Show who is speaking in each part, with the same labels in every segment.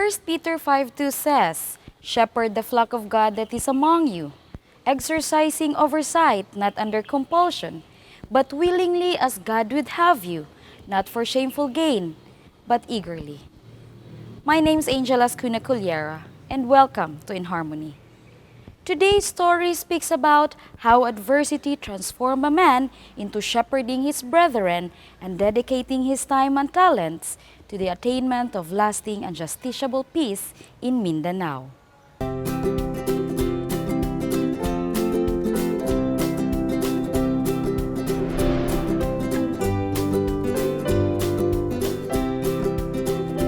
Speaker 1: First Peter 5:2 says, "Shepherd the flock of God that is among you, exercising oversight, not under compulsion, but willingly as God would have you, not for shameful gain, but eagerly." My name's Angela Culiera, and welcome to In Harmony. Today's story speaks about how adversity transformed a man into shepherding his brethren and dedicating his time and talents to the attainment of lasting and justiciable peace in Mindanao.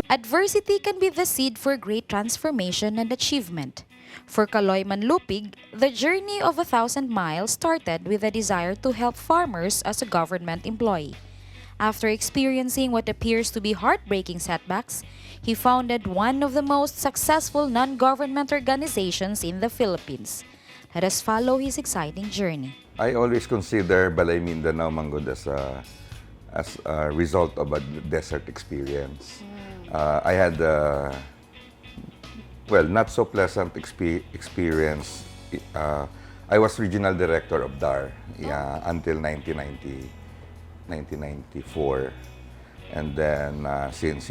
Speaker 1: Adversity can be the seed for great transformation and achievement. For Kaloy Manlupig, the journey of 1,000 miles started with a desire to help farmers as a government employee. After experiencing what appears to be heartbreaking setbacks, he founded one of the most successful non-government organizations in the Philippines. Let us follow his exciting journey.
Speaker 2: I always consider Balay Mindanaw Manggod as a result of a desert experience. I had not so pleasant experience. I was regional director of DAR until 1994. And then since,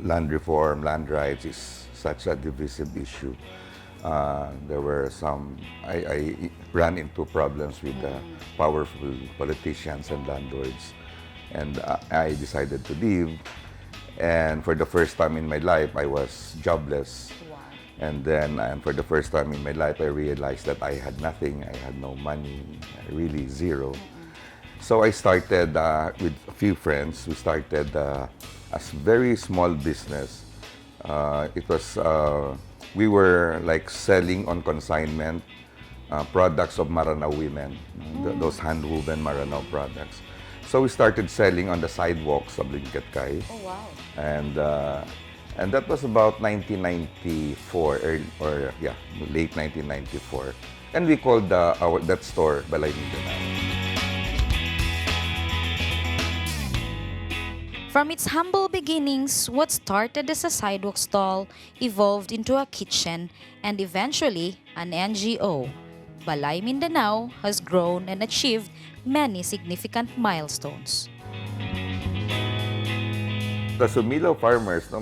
Speaker 2: land reform, land rights is such a divisive issue, there were I ran into problems with powerful politicians and landlords. And I decided to leave. And for the first time in my life, I was jobless. Wow. And then for the first time in my life, I realized that I had nothing. I had no money, really zero. So I started with a few friends. We started a very small business. We were like selling on consignment products of Maranao women, those hand-woven Maranao products. So we started selling on the sidewalks of Lingkatkay.
Speaker 1: Oh, wow.
Speaker 2: And that was about 1994, late 1994. And we called that store Balay Mindanaw.
Speaker 1: From its humble beginnings, what started as a sidewalk stall evolved into a kitchen and eventually an NGO. Balay Mindanaw has grown and achieved many significant milestones.
Speaker 2: The Sumilo farmers,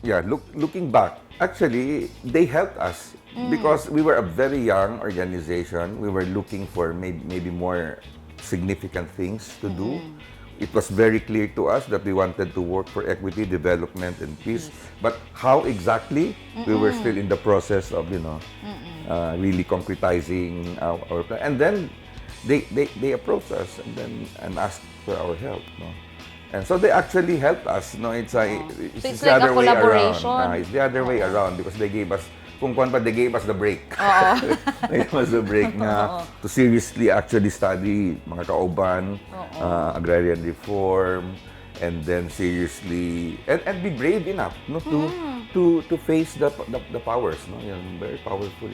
Speaker 2: looking back, actually, they helped us because we were a very young organization. We were looking for maybe more significant things to do. It was very clear to us that we wanted to work for equity, development, and peace. But how exactly? We were still in the process of, really concretizing our plan. And then they approached us and asked for our help. No? And so they actually helped us. No, it's
Speaker 1: So
Speaker 2: it's
Speaker 1: it's
Speaker 2: the
Speaker 1: like a
Speaker 2: other way around.
Speaker 1: collaboration?
Speaker 2: It's the other way around because they gave us, they gave us the break. They gave us the break to seriously actually study mga kauban, agrarian reform, and then seriously and be brave enough to face the powers, no? Yan, very powerful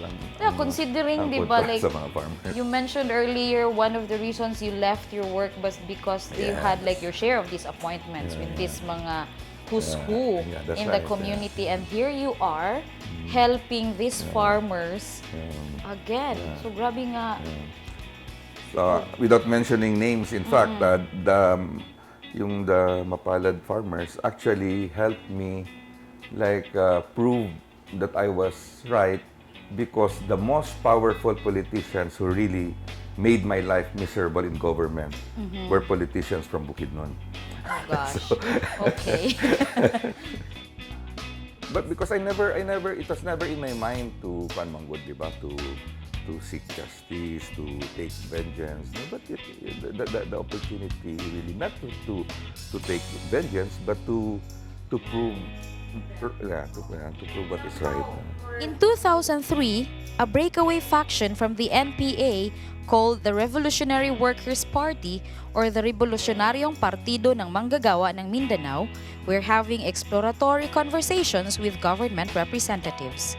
Speaker 1: Considering,
Speaker 2: ang
Speaker 1: di ba,
Speaker 2: kontra
Speaker 1: like,
Speaker 2: sa mga farmers.
Speaker 1: you mentioned earlier, one of the reasons you left your work was because you had like your share of disappointments with this mga who's who
Speaker 2: that's
Speaker 1: in the
Speaker 2: right,
Speaker 1: community. And here you are, helping these farmers again. So, grabe nga.
Speaker 2: So, without mentioning names, in fact, the mapalad farmers actually helped me prove that I was right, because the most powerful politicians who really made my life miserable in government were politicians from Bukidnon.
Speaker 1: Oh gosh. Okay.
Speaker 2: But because it was never in my mind to seek justice, to take vengeance. No? But the opportunity really not to take vengeance, but to prove to prove what is right.
Speaker 1: In 2003, a breakaway faction from the NPA called the Revolutionary Workers' Party or the Revolucionaryong Partido ng Manggagawa ng Mindanao were having exploratory conversations with government representatives.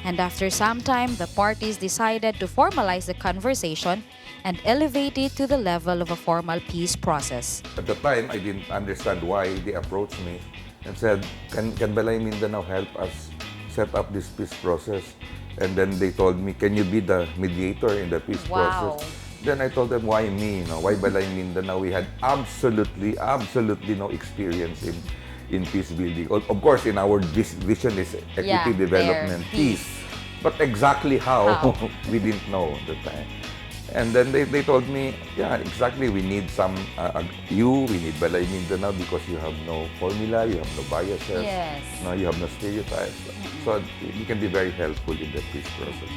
Speaker 1: And after some time, the parties decided to formalize the conversation and elevate it to the level of a formal peace process.
Speaker 2: At the time, I didn't understand why they approached me and said, can Balay Mindanao help us set up this peace process? And then they told me, can you be the mediator in the peace
Speaker 1: Wow.
Speaker 2: process? Then I told them, why me? Why Balay Mindanao? We had absolutely no experience in peace building. Of course, in our vision is equity, development, peace. But exactly how? We didn't know at the time. And then they told me, yeah, exactly, we need we need Balay Mindanao because you have no formula, you have no biases,
Speaker 1: Yes.
Speaker 2: no, you have no stereotypes. So you can be very helpful in the peace process.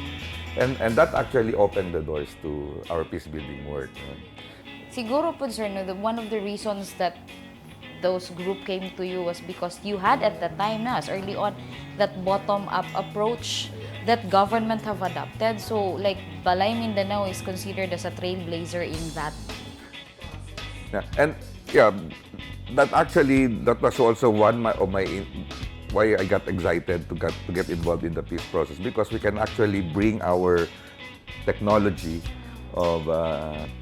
Speaker 2: And that actually opened the doors to our peace building work.
Speaker 1: Siguro po, sir, no, one of the reasons that those group came to you was because you had at the time as early on that bottom-up approach that government have adopted. So like Balay Mindanao is considered as a trailblazer in that.
Speaker 2: Yeah. And yeah, that was also one of my why I got excited to get involved in the peace process, because we can actually bring our technology of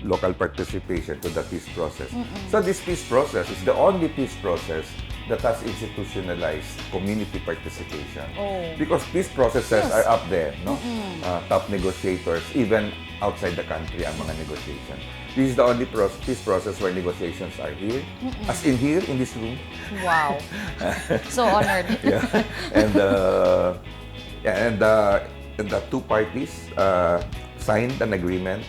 Speaker 2: local participation to the peace process. So this peace process is the only peace process that has institutionalized community participation. Because peace processes are up there, no? Top negotiators, even outside the country, ang mga negotiation. This is the only peace process where negotiations are here, as in here, in this room.
Speaker 1: Wow. So honored.
Speaker 2: And the two parties signed an agreement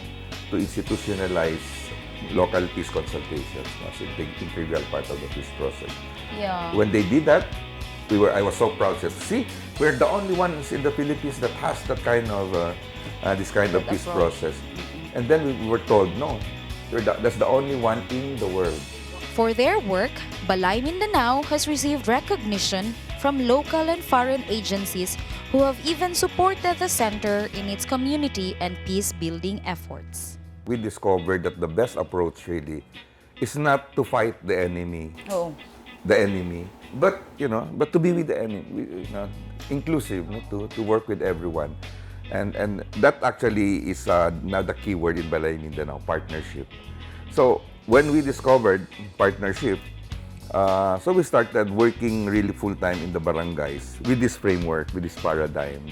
Speaker 2: to institutionalize local peace consultations. It's a big integral part of the peace process.
Speaker 1: Yeah.
Speaker 2: When they did that, I was so proud. See, we're the only ones in the Philippines that has that kind of this kind of peace process. And then we were told, no, that's the only one in the world.
Speaker 1: For their work, Balay Mindanao has received recognition from local and foreign agencies who have even supported the center in its community and peace-building efforts.
Speaker 2: We discovered that the best approach really is not to fight the enemy, but to be with the enemy, inclusive, to work with everyone. And that actually is now the key word in Balay Mindanao, partnership. So when we discovered partnership, so we started working really full-time in the barangays with this framework, with this paradigm,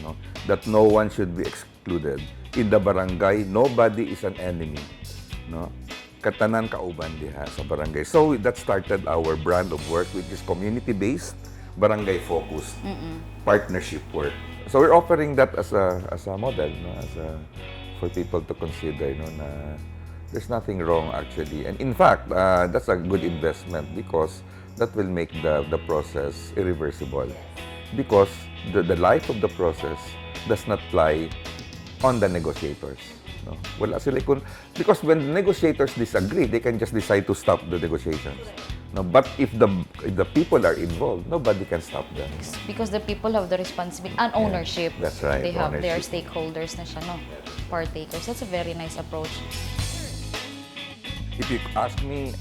Speaker 2: that no one should be excluded. In the barangay, nobody is an enemy. Katanan kauban diha sa barangay. So that started our brand of work, which is community-based, barangay-focused, partnership work. So we're offering that as a model, for people to consider, na there's nothing wrong actually. And in fact, that's a good investment because that will make the process irreversible. Because the life of the process does not lie on the negotiators. Wala sila because when the negotiators disagree, they can just decide to stop the negotiations. But if the people are involved, nobody can stop them.
Speaker 1: Because the people have the responsibility and ownership.
Speaker 2: Yeah, that's right.
Speaker 1: They have their stakeholders na siya, partakers. That's a very nice approach.
Speaker 2: If you ask me,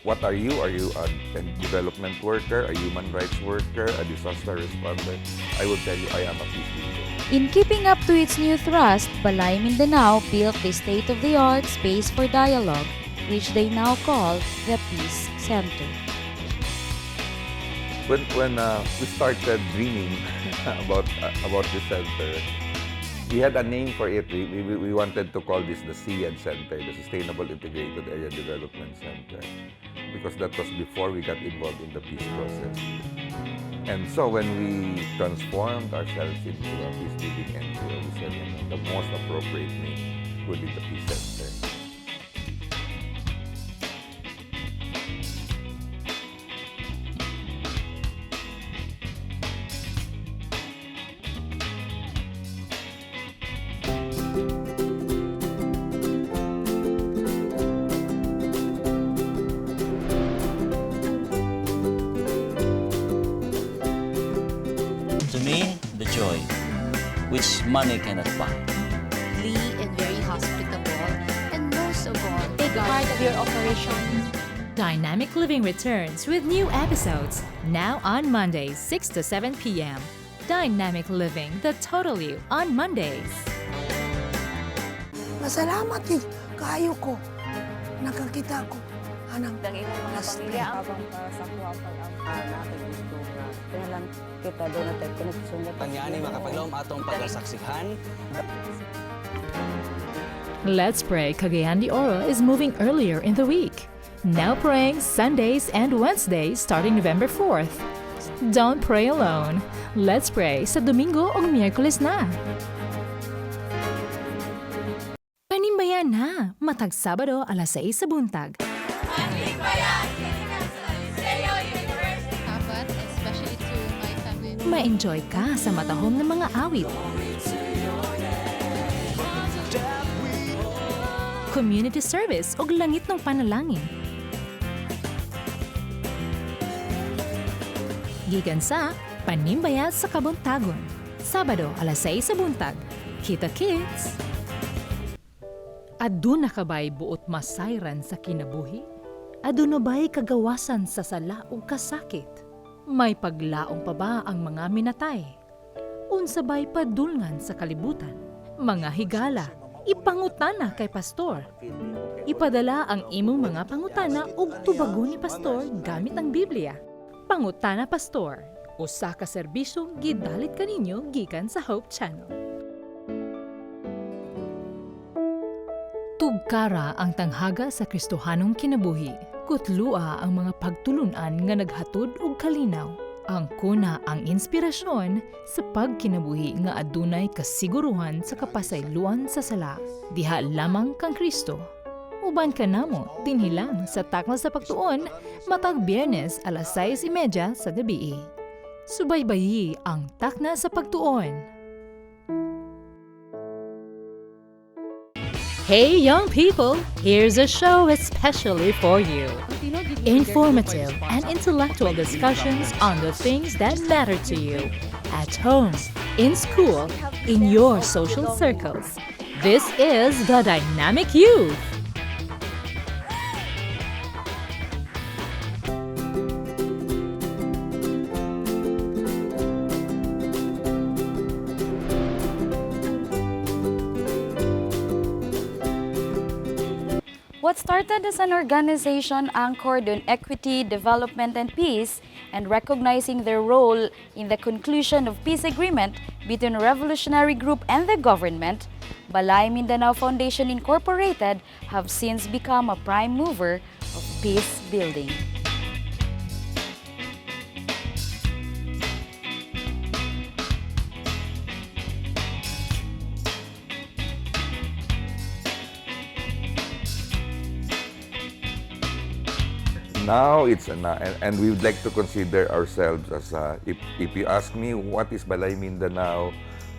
Speaker 2: what are you? Are you a development worker, a human rights worker, a disaster responder? I will tell you, I am a peace builder.
Speaker 1: In keeping up to its new thrust, Balay Mindanao built the state-of-the-art space for dialogue, which they now call the Peace Center.
Speaker 2: When we started dreaming about the center, we had a name for it. We wanted to call this the SIAD Center, the Sustainable Integrated Area Development Center, because that was before we got involved in the peace process. And so when we transformed ourselves into a peace-building NGO, we said the most appropriate name would be the Peace Center.
Speaker 3: me the joy which money cannot buy.
Speaker 4: And very hospitable, and most of all, big part of your operation.
Speaker 5: Dynamic Living returns with new episodes now on Mondays, 6 to 7 p.m. Dynamic Living, the Total You on Mondays.
Speaker 6: Masalamat kayo ko. Nakakita ko. Anang
Speaker 7: mga pamilya habang sa kuwapag ang natin gusto nga kailan kita doon natin connection na
Speaker 8: Tanyani makapaglaom atong pagkasaksihan.
Speaker 5: Let's Pray Cagayan de Oro is moving earlier in the week. Now praying Sundays and Wednesdays starting November 4th. Don't pray alone. Let's Pray sa Domingo o Miyerkules na. Panimbaya na, matag Sabado alas 6 sa buntag.
Speaker 4: Especially to my family.
Speaker 5: Ma-enjoy ka sa matahom ng mga awit. Community service o langit ng panalangin. Gikan sa Panimbaya sa Kabuntagon. Sabado alas 6 sa buntag. Kita kids! Aduna ka ba'y buot masayran sa kinabuhi? Aduna ba'y kagawasan sa sala o kasakit? May paglaong pa ba ang mga minatay? Unsa ba'y padulngan sa kalibutan? Mga higala, ipangutana kay pastor. Ipadala ang imong mga pangutana ug tubagon ni pastor gamit ang Biblia. Pangutana Pastor, usa ka serbisyong gidalit kaninyo gikan sa Hope Channel. Tugkara ang tanghaga sa Kristohanong kinabuhi. Kutlua ang mga pagtulunan nga naghatod og kalinaw. Ang kuna ang inspirasyon sa pagkinabuhi nga adunay kasiguruhan sa kapasayloan sa sala. Diha lamang kang Kristo. Uban ka namo dinhilang sa Takna sa Pagtuon matag Biyernes alas 6:30 sa gabi. Subaybayi ang Takna sa Pagtuon. Hey young people, here's a show especially for you. Informative and intellectual discussions on the things that matter to you at home, in school, in your social circles. This is the Dynamic Youth.
Speaker 1: What started as an organization anchored on equity, development, and peace, and recognizing their role in the conclusion of peace agreement between a revolutionary group and the government, Balay Mindanaw Foundation Incorporated have since become a prime mover of peace building.
Speaker 2: Now it's and we would like to consider ourselves as if you ask me what is Balay Mindanao,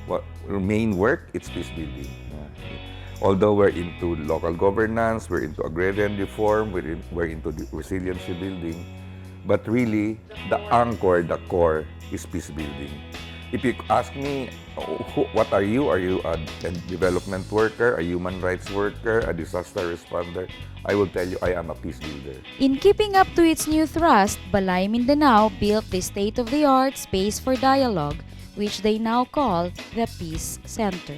Speaker 2: what our main work, it's peace building. Although we're into local governance, we're into agrarian reform, we're into resiliency building, but really the anchor, the core is peace building. If you ask me, what are you? Are you a development worker, a human rights worker, a disaster responder? I will tell you, I am a peace builder.
Speaker 1: In keeping up to its new thrust, Balay Mindanao built the state-of-the-art space for dialogue, which they now call the Peace Center.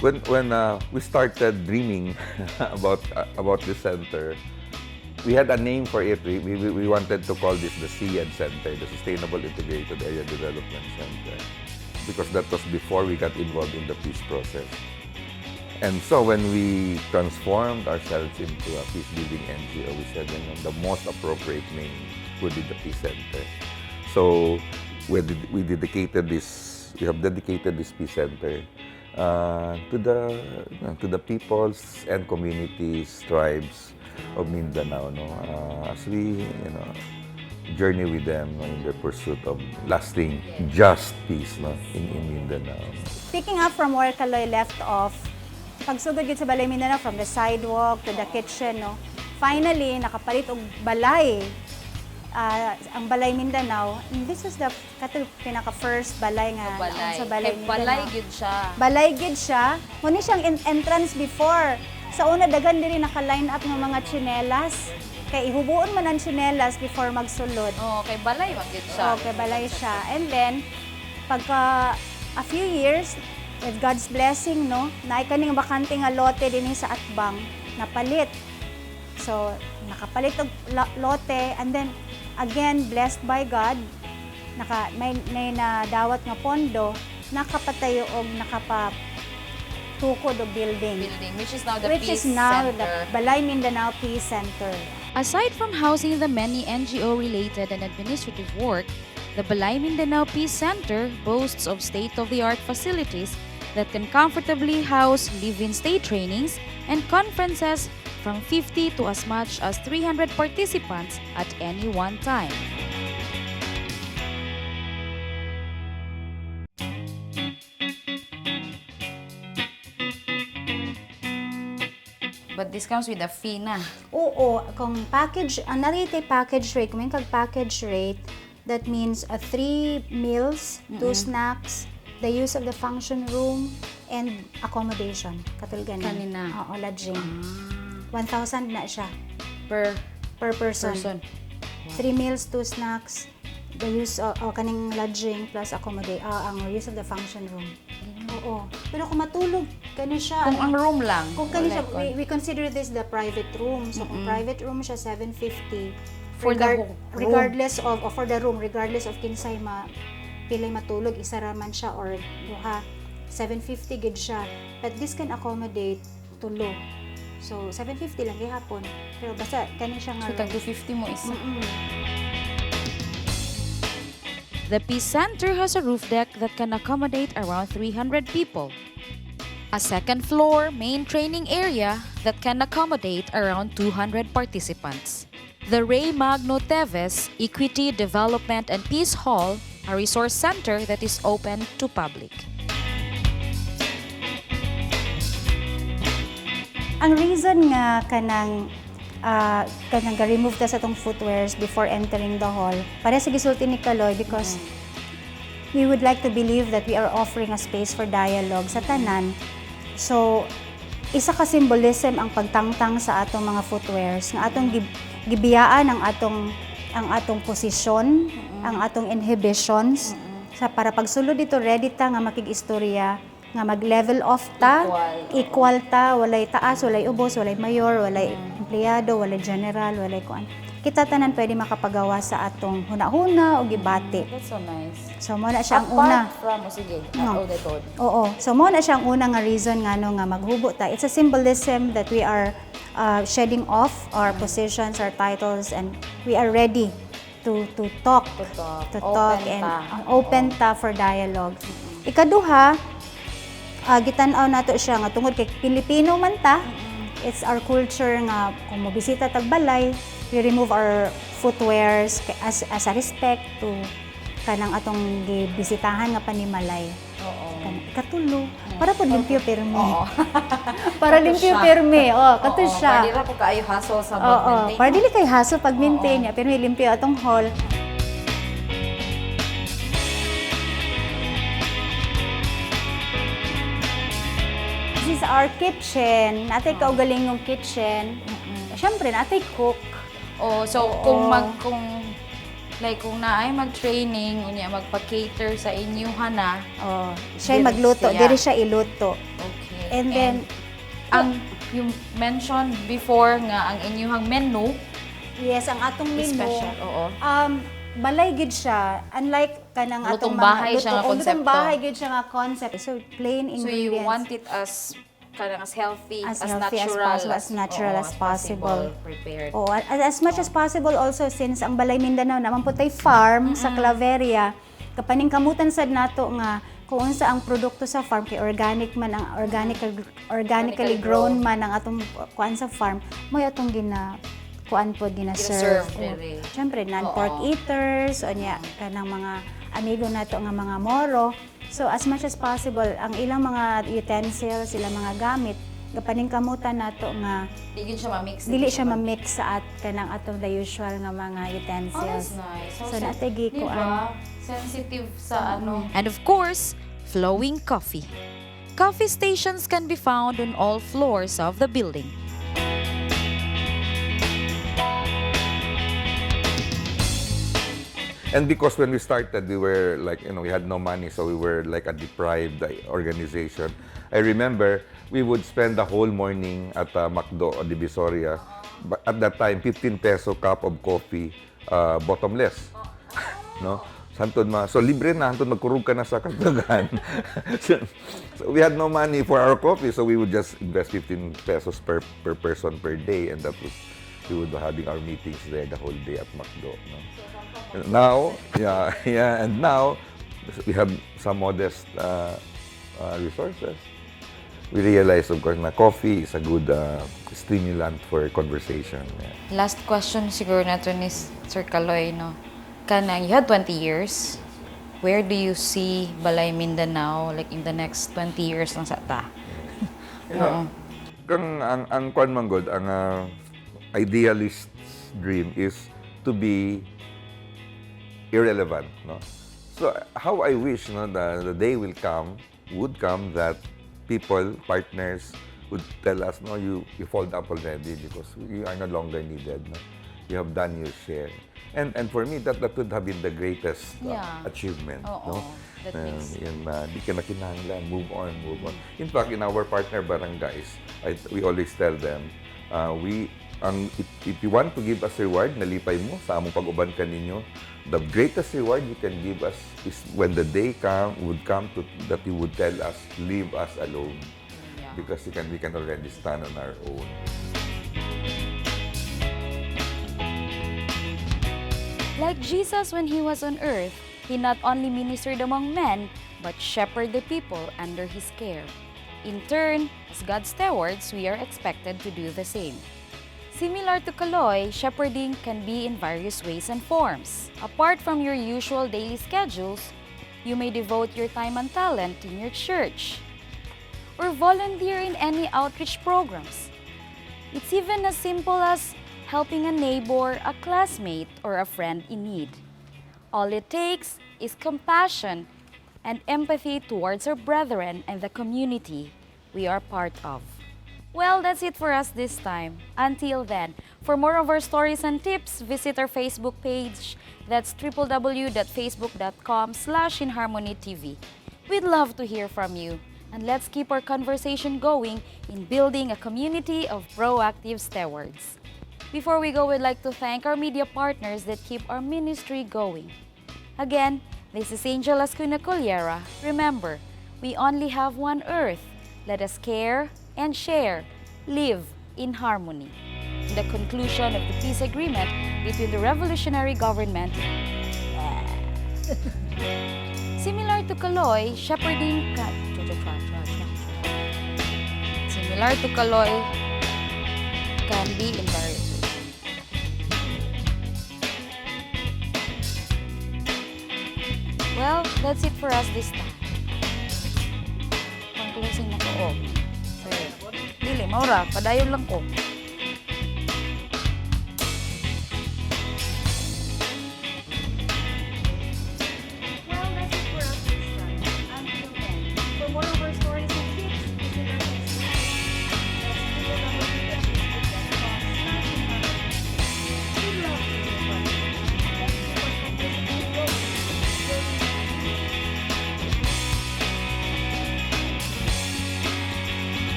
Speaker 2: When we started dreaming about this center, we had a name for it. We wanted to call this the SIAD Center, the Sustainable Integrated Area Development Center, because that was before we got involved in the peace process. And so when we transformed ourselves into a peace-building NGO, we said, the most appropriate name would be the Peace Center. So we have dedicated this Peace Center to the peoples and communities, tribes of Mindanao, as we journey with them in the pursuit of lasting, just peace in Mindanao.
Speaker 9: Picking up from where Kaloy left off, pagsugod gid sa Balay Mindanao from the sidewalk to the kitchen, finally nakapalit og balay ang Balay Mindanaw, this was the pinaka-first balay nga
Speaker 1: Balay.
Speaker 9: sa Balay
Speaker 1: Kay Balay
Speaker 9: Mindanao.
Speaker 1: gid siya.
Speaker 9: Balay gid siya. Muna siyang entrance before. Sa una, dagan din naka-line up ng mga tsinelas. Kay ihubuon man ang tsinelas before magsulod.
Speaker 1: Oh, kay Balay man gid siya.
Speaker 9: Okay, balay siya. And then, pagka a few years, with God's blessing, no, naikaning bakante nga lote din sa Atbang, napalit. So, nakapalit og lote, and then, again, blessed by God, may nadawat nga pondo, nakapatayo og nakapatukod og building.
Speaker 1: Which is now the
Speaker 9: Which
Speaker 1: Peace
Speaker 9: is now
Speaker 1: Center.
Speaker 9: the Balay Mindanao Peace Center.
Speaker 1: Aside from housing the many NGO-related and administrative work, the Balay Mindanao Peace Center boasts of state-of-the-art facilities that can comfortably house live-in stay trainings and conferences from 50 to as much as 300 participants at any one time. But this comes with a fee na.
Speaker 9: Oo, kung package, ang narite package rate, kung may kag-package rate, that means 3 meals, 2 snacks, the use of the function room, and accommodation. Katulad ganin.
Speaker 1: Kanina.
Speaker 9: Oo, lodging. 1,000 na siya
Speaker 1: Per
Speaker 9: per person.
Speaker 1: person.
Speaker 9: 3 meals, 2 snacks, the use of kaning lodging plus accommodation, ang use of the function room. Oo. Pero kung matulog, gano'n siya.
Speaker 1: Kung ang room lang.
Speaker 9: Kung kani siya,
Speaker 1: wala
Speaker 9: we consider this the private room. So, kung private room siya, 750.
Speaker 1: For the whole room.
Speaker 9: Regardless of, for the room, regardless of kinsay pilay matulog, isa raman siya or duha. 750 gid siya. But this can accommodate tulo. So, 750 lang gihapon. Pero basta, kani siya nga
Speaker 1: So, tag 250 mo isa.
Speaker 9: Mm-mm.
Speaker 1: The Peace Center has a roof deck that can accommodate around 300 people. A second floor main training area that can accommodate around 200 participants. The Ray Magno Teves Equity Development and Peace Hall, a resource center that is open to public.
Speaker 9: Ang reason nga kanang ga-remove ta sa tong footwears before entering the hall, para sa gisulti ni Kaloy, because we would like to believe that we are offering a space for dialogue sa tanan. So, isa ka symbolism ang pagtangtang sa atong mga footwears, nga atong gibiyaan ang atong posisyon, ang atong inhibitions, sa para pagsulod dito ready ta nga makig-istorya, nga mag-level off ta, equal ta, walay taas, walay ubos, walay mayor, walay empleyado, walay general, walay kuan. Kita tanan pwede makapagawa sa atong huna-huna o gibati.
Speaker 1: That's so nice.
Speaker 9: So mo na siya ang una.
Speaker 1: from, sige,
Speaker 9: No. Oo. So mo na siya ang una nga reason nga nga maghubo ta. It's a symbolism that we are shedding off our positions, our titles, and we are ready to talk,
Speaker 1: Open
Speaker 9: and
Speaker 1: ta.
Speaker 9: open ta for dialogue. Ikaduha, gitan-aw nato siya nga tungod kay Pilipino man ta. It's our culture nga kung mobisita tag balay, we remove our footwears as a respect to kanang atong gibisitahan nga panimalay.
Speaker 1: Oo.
Speaker 9: Katulo. Para po limpyo pirmi. Para limpyo pirmi. Kato siya.
Speaker 1: Para dili ko kaayo hassle sa
Speaker 9: Oo.
Speaker 1: mag-maintain.
Speaker 9: Para dili kay haso pag maintain niya, pero limpyo atong hall. This is our kitchen. Natay kaugalingong kitchen. Siyempre, natay cook.
Speaker 1: Oh, so kung naay mag-training, unya magpa-cater sa inyuhan na.
Speaker 9: Siya
Speaker 1: Dili
Speaker 9: magluto.
Speaker 1: siya.
Speaker 9: Dili siya iluto.
Speaker 1: Okay.
Speaker 9: And then,
Speaker 1: ang yung mention before nga ang inyuhang menu
Speaker 9: yes, ang atong
Speaker 1: is
Speaker 9: menu.
Speaker 1: special. Oo.
Speaker 9: Balay gid siya. Unlike kanang
Speaker 1: Lutong
Speaker 9: atong
Speaker 1: bahay siya nga
Speaker 9: lutong
Speaker 1: konsepto.
Speaker 9: bahay gid siya nga concept. So plain
Speaker 1: So
Speaker 9: ingredients.
Speaker 1: you want it as kanang as healthy,
Speaker 9: As
Speaker 1: as
Speaker 9: healthy as
Speaker 1: natural,
Speaker 9: possible, as natural as possible.
Speaker 1: prepared.
Speaker 9: As much as possible also since ang Balay Mindanao naman po tay farm sa Claveria. Kapaning kamutan sad nato nga kung unsa ang produkto sa farm kay organic man ang organically grown man ang atong kuan sa farm, mo atong kuan po gina-serve.
Speaker 1: Dili.
Speaker 9: Siyempre, non-pork eaters, o niya, kanang mga amigo nato nga mga moro. So, as much as possible, ang ilang mga utensils, ilang mga gamit, gapaningkamutan nato nga
Speaker 1: Di siya ma-mix.
Speaker 9: dili siya ma-mix sa kanang atong the usual nga mga
Speaker 1: Oh,
Speaker 9: utensils.
Speaker 1: that's nice.
Speaker 9: So natigi ko
Speaker 1: diba? Sensitive sa ano. And of course, flowing coffee. Coffee stations can be found on all floors of the building.
Speaker 2: And because when we started, we were like, we had no money, so we were like a deprived organization. I remember we would spend the whole morning at McDo o Divisoria. But at that time, 15 peso cup of coffee, bottomless. No? So libre na, hantod magkurog ka na sa kagdagan. So we had no money for our coffee, so we would just invest 15 pesos per person per day, and that was, we would be having our meetings there the whole day at McDo. No? Now, and now we have some modest resources. We realize, of course, na coffee is a good stimulant for conversation. Yeah.
Speaker 1: Last question siguro nato ni Sir Kaloy, no? Kanang, you had 20 years. Where do you see Balay Mindanao like in the next 20 years lang sa ta?
Speaker 2: Ang kwan man god, ang idealist's dream is to be irrelevant, no? So how I wish, no, the day would come that people, partners would tell us, no, you fold up already because you are no longer needed, no? You have done your share. And for me, that would have been the greatest achievement, no?
Speaker 1: That means.
Speaker 2: Di ka na kinahanglan, move on. In fact, in our partner barangays, we always tell them, if you want to give us reward, nalipay mo sa among pag-uban kaninyo, the greatest reward you can give us is when the day would come that you would tell us, leave us alone. Yeah. Because we can already stand on our own.
Speaker 1: Like Jesus when he was on earth, he not only ministered among men, but shepherded the people under his care. In turn, as God's stewards, we are expected to do the same. Similar to Kaloy, shepherding can be in various ways and forms. Apart from your usual daily schedules, you may devote your time and talent in your church or volunteer in any outreach programs. It's even as simple as helping a neighbor, a classmate, or a friend in need. All it takes is compassion and empathy towards our brethren and the community we are part of. Well, that's it for us this time. Until then, for more of our stories and tips, visit our Facebook page. That's www.facebook.com/InHarmonyTV. We'd love to hear from you. And let's keep our conversation going in building a community of proactive stewards. Before we go, we'd like to thank our media partners that keep our ministry going. Again, this is Angel Ascuna Collera. Remember, we only have one earth. Let us care and share, live in harmony. The conclusion of the peace agreement between the revolutionary government. Similar to Kaloy, shepherding can be in various ways. Well, that's it for us this time. Pang-closing na ko. Dili, maura, padayon lang ko.